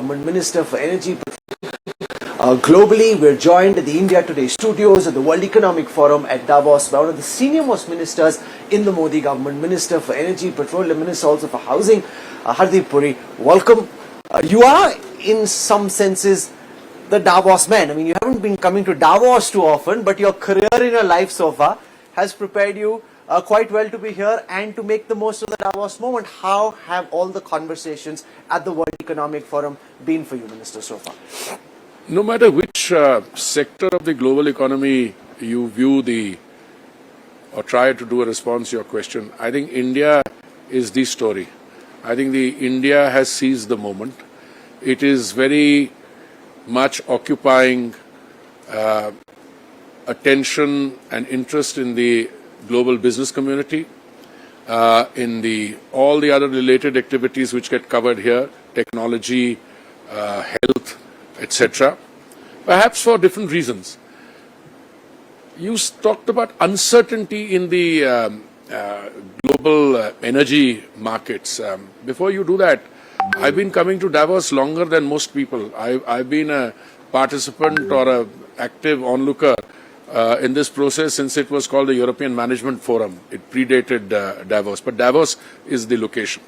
government, Minister for Energy. Globally, we're joined at the India Today studios at the World Economic Forum at Davos by one of the senior most ministers in the Modi government, Minister for Energy, Petroleum, Minister also for Housing, Hardeep Puri. Welcome. You are, in some senses, the Davos man. I mean, you haven't been coming to Davos too often, but your career in your life so far has prepared you quite well to be here and to make the most of the Davos moment. How have all the conversations at the World Economic Forum been for you, Minister, so far? No matter which sector of the global economy you view or try to do a response to your question, I think India is the story. I think India has seized the moment. It is very much occupying attention and interest in the global business community, in all the other related activities which get covered here, technology, health, etc., perhaps for different reasons. You talked about uncertainty in the global energy markets. Before you do that, I've been coming to Davos longer than most people. I've been a participant or an active onlooker in this process since it was called the European Management Forum. It predated Davos, but Davos is the location.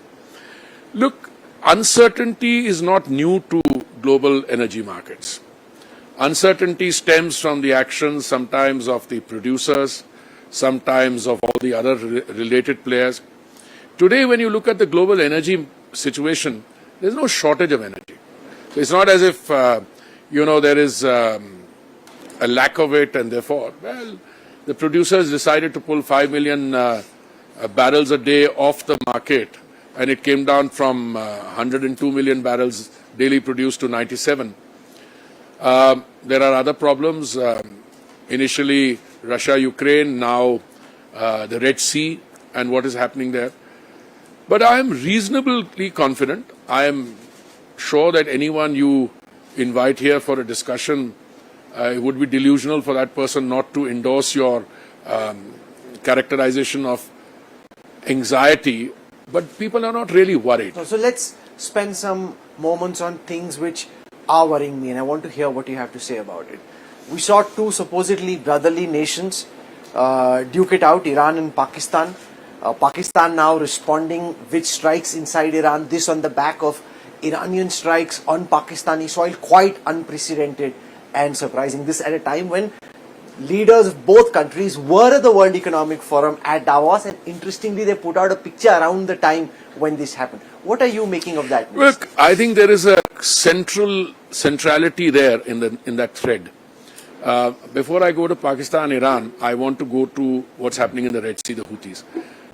Look, uncertainty is not new to global energy markets. Uncertainty stems from the actions sometimes of the producers, sometimes of all the other related players. Today, when you look at the global energy situation, there's no shortage of energy. So it's not as if, there is a lack of it and therefore, the producers decided to pull 5 million barrels a day off the market, and it came down from 102 million barrels daily produced to 97. There are other problems. Initially, Russia-Ukraine, now the Red Sea and what is happening there. But I am reasonably confident. I am sure that anyone you invite here for a discussion, it would be delusional for that person not to endorse your characterization of anxiety. But people are not really worried. So let's spend some moments on things which are worrying me, and I want to hear what you have to say about it. We saw two supposedly brotherly nations duke it out, Iran and Pakistan. Pakistan now responding with strikes inside Iran, this on the back of Iranian strikes on Pakistani soil, quite unprecedented and surprising. This at a time when leaders of both countries were at the World Economic Forum at Davos, and interestingly they put out a picture around the time when this happened. What are you making of that? Look, I think there is a centrality there in that thread. Before I go to Pakistan, Iran, I want to go to what's happening in the Red Sea, the Houthis.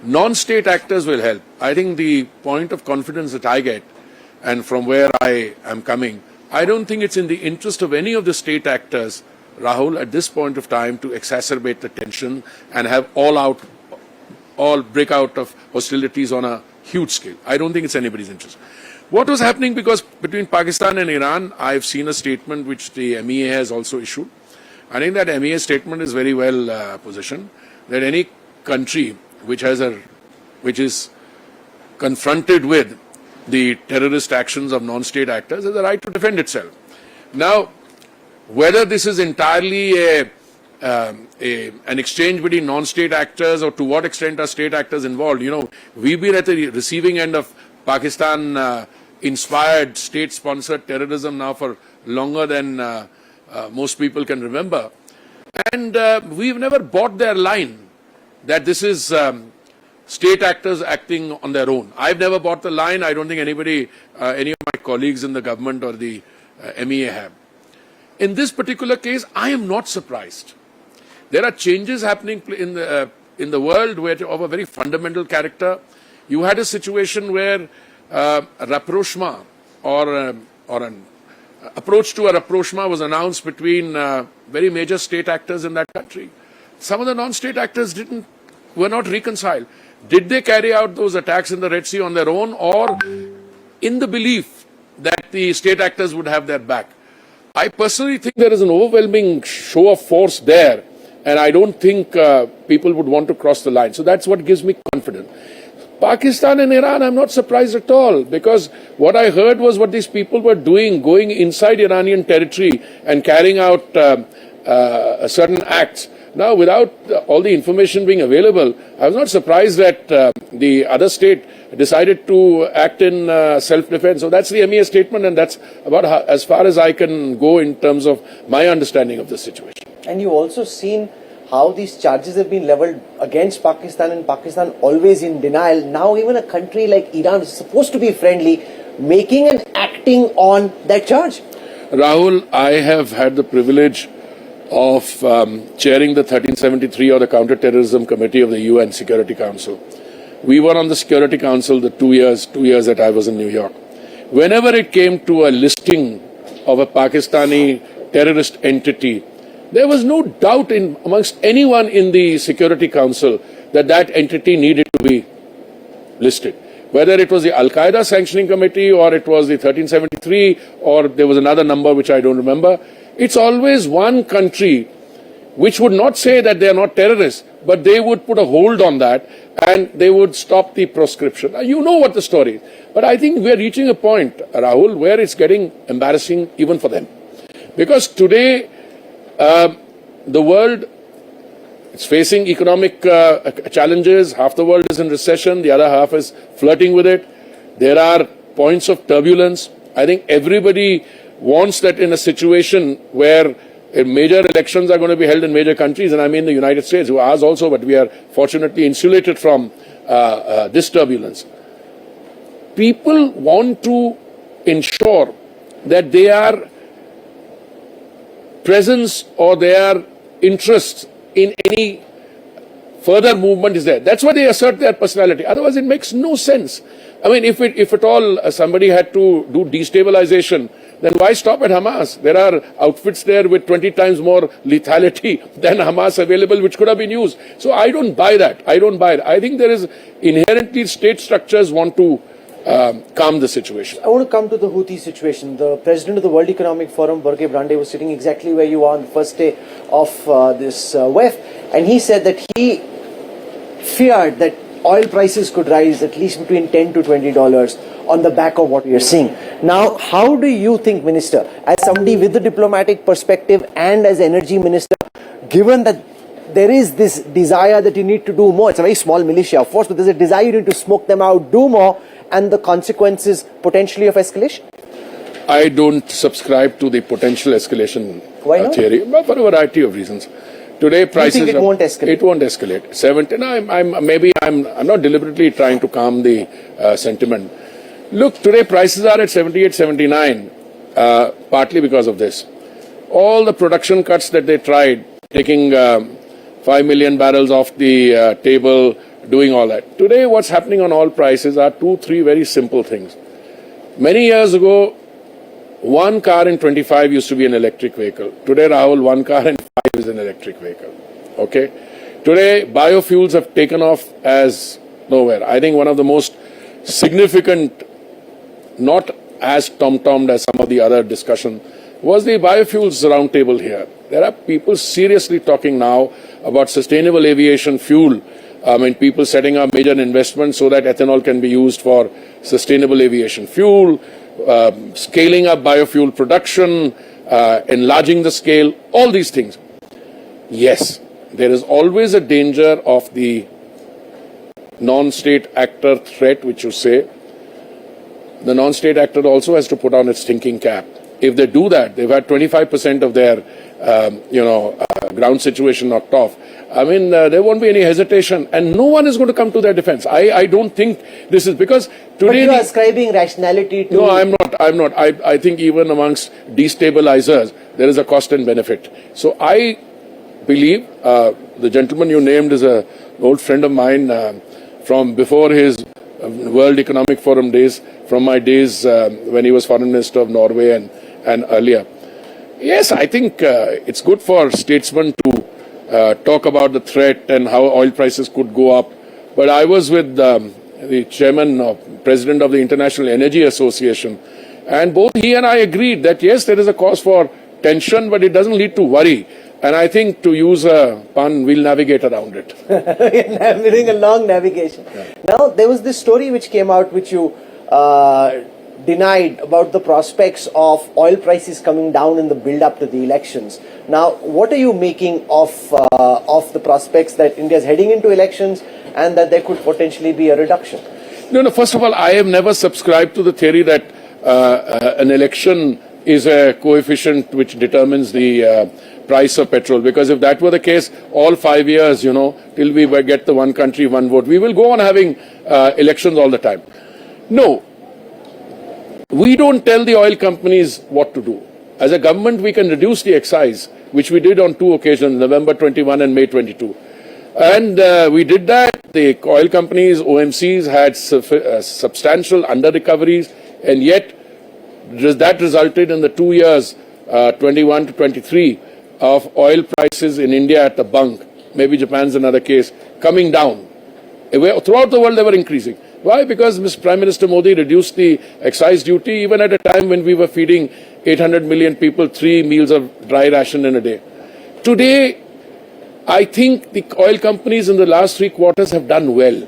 Non-state actors will help. I think the point of confidence that I get, and from where I am coming, I don't think it's in the interest of any of the state actors, Rahul, at this point of time to exacerbate the tension and have all breakout of hostilities on a huge scale. I don't think it's anybody's interest. What was happening, because between Pakistan and Iran, I've seen a statement which the MEA has also issued. I think that MEA statement is very well positioned, that any country which is confronted with the terrorist actions of non-state actors has the right to defend itself. Now, whether this is entirely an exchange between non-state actors or to what extent are state actors involved, we've been at the receiving end of Pakistan-inspired state-sponsored terrorism now for longer than most people can remember. And we've never bought their line that this is state actors acting on their own. I've never bought the line. I don't think any of my colleagues in the government or the MEA have. In this particular case, I am not surprised. There are changes happening in the world of a very fundamental character. You had a situation where a rapprochement or an approach to a rapprochement was announced between very major state actors in that country. Some of the non-state actors were not reconciled. Did they carry out those attacks in the Red Sea on their own, or in the belief that the state actors would have their back? I personally think there is an overwhelming show of force there, and I don't think people would want to cross the line. So that's what gives me confidence. Pakistan and Iran, I'm not surprised at all, because what I heard was what these people were doing, going inside Iranian territory and carrying out certain acts. Now, without all the information being available, I was not surprised that the other state decided to act in self-defense. So that's the MEA statement, and that's about as far as I can go in terms of my understanding of the situation. And you've also seen how these charges have been leveled against Pakistan, and Pakistan always in denial. Now even a country like Iran is supposed to be friendly, making and acting on that charge. Rahul, I have had the privilege of chairing the 1373 or the Counter-Terrorism Committee of the UN Security Council. We were on the Security Council the 2 years that I was in New York. Whenever it came to a listing of a Pakistani terrorist entity, there was no doubt amongst anyone in the Security Council that that entity needed to be listed. Whether it was the Al-Qaeda Sanctioning Committee or it was the 1373 or there was another number which I don't remember, it's always one country which would not say that they are not terrorists, but they would put a hold on that and they would stop the proscription. Now, you know what the story is. But I think we are reaching a point, Rahul, where it's getting embarrassing even for them. Because today, the world is facing economic challenges. Half the world is in recession. The other half is flirting with it. There are points of turbulence. I think everybody wants that in a situation where major elections are going to be held in major countries, and I mean the United States, who ours also, but we are fortunately insulated from this turbulence. People want to ensure that their presence or their interest in any further movement is there. That's why they assert their personality. Otherwise, it makes no sense. I mean, if at all somebody had to do destabilization, then why stop at Hamas? There are outfits there with 20 times more lethality than Hamas available, which could have been used. So I don't buy that. I don't buy it. I think there is inherently state structures want to calm the situation. I want to come to the Houthi situation. The president of the World Economic Forum, Borge Brande, was sitting exactly where you are on the first day of this WEF, and he said that he feared that oil prices could rise at least between $10 to $20 on the back of what we are seeing. Now, how do you think, Minister, as somebody with the diplomatic perspective and as energy minister, given that there is this desire that you need to do more, it's a very small militia, of course, but there's a desire you need to smoke them out, do more, and the consequences potentially of escalation? I don't subscribe to the potential escalation theory, but for a variety of reasons. Today prices. You think it won't escalate? It won't escalate. 70. No, I'm not deliberately trying to calm the sentiment. Look, today prices are at 78, 79, partly because of this. All the production cuts that they tried, taking 5 million barrels off the table, doing all that. Today, what's happening on oil prices are 2-3 very simple things. Many years ago, one car in 25 used to be an electric vehicle. Today, Rahul, one car in 5 is an electric vehicle. Okay? Today, biofuels have taken off as nowhere. I think one of the most significant, not as tom-tommed as some of the other discussion, was the biofuels roundtable here. There are people seriously talking now about sustainable aviation fuel. I mean, people setting up major investments so that ethanol can be used for sustainable aviation fuel, scaling up biofuel production, enlarging the scale, all these things. Yes, there is always a danger of the non-state actor threat, which you say. The non-state actor also has to put on its thinking cap. If they do that, they've had 25% of their, ground situation knocked off. I mean, there won't be any hesitation, and no one is going to come to their defense. I don't think this is because today. But you are ascribing rationality to. No, I'm not. I think even amongst destabilizers, there is a cost and benefit. So I believe the gentleman you named is an old friend of mine from before his World Economic Forum days, from my days when he was Foreign Minister of Norway and earlier. Yes, I think it's good for statesmen to talk about the threat and how oil prices could go up. But I was with the chairman or president of the International Energy Association, and both he and I agreed that yes, there is a cause for tension, but it doesn't lead to worry. And I think, to use a pun, we'll navigate around it. We're doing a long navigation. Yeah. Now, there was this story which came out which you denied about the prospects of oil prices coming down in the build-up to the elections. Now, what are you making of the prospects that India is heading into elections and that there could potentially be a reduction? No, first of all, I have never subscribed to the theory that an election is a coefficient which determines the price of petrol, because if that were the case, all 5 years, till we get the one country, one vote, we will go on having elections all the time. No, we don't tell the oil companies what to do. As a government, we can reduce the excise, which we did on 2 occasions, November 21 and May 22. And we did that. The oil companies, OMCs, had substantial under-recoveries, and yet that resulted in the 2 years, 21 to 23, of oil prices in India at the bunk, maybe Japan's another case, coming down. Throughout the world, they were increasing. Why? Because Prime Minister Modi reduced the excise duty even at a time when we were feeding 800 million people 3 meals of dry ration in a day. Today, I think the oil companies in the last 3 quarters have done well.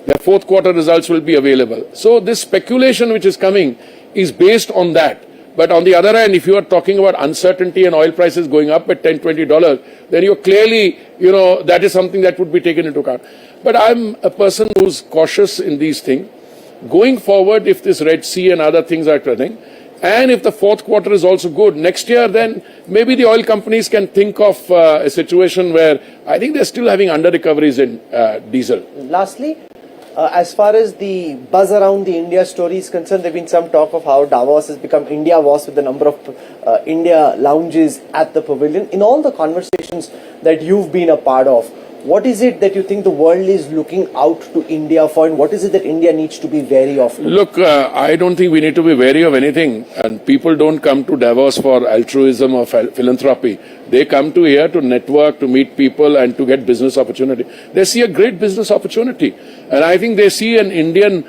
Their fourth quarter results will be available. So this speculation which is coming is based on that. But on the other hand, if you are talking about uncertainty and oil prices going up at $10, $20, then you're clearly, that is something that would be taken into account. But I'm a person who's cautious in these things. Going forward, if this Red Sea and other things are turning, and if the fourth quarter is also good next year, then maybe the oil companies can think of a situation where I think they're still having under-recoveries in diesel. Lastly, as far as the buzz around the India story is concerned, there has been some talk of how Davos has become India was with the number of India lounges at the pavilion. In all the conversations that you've been a part of, what is it that you think the world is looking out to India for, and what is it that India needs to be wary of? Look, I don't think we need to be wary of anything. And people don't come to Davos for altruism or philanthropy. They come to here to network, to meet people, and to get business opportunity. They see a great business opportunity. And I think they see an Indian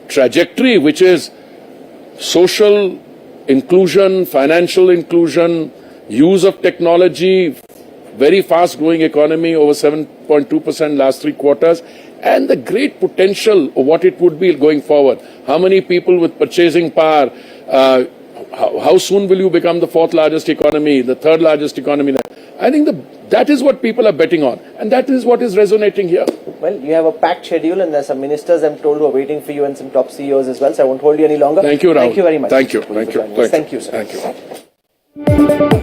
trajectory which is social inclusion, financial inclusion, use of technology, very fast-growing economy, over 7.2% last 3 quarters, and the great potential of what it would be going forward. How many people with purchasing power, how soon will you become the 4th largest economy, the 3rd largest economy? I think that is what people are betting on, and that is what is resonating here. Well, you have a packed schedule, and there's some ministers, I'm told, who are waiting for you, and some top CEOs as well, so I won't hold you any longer. Thank you, Rahul. Thank you very much. Thank you. Thank you, sir. Thank you, sir.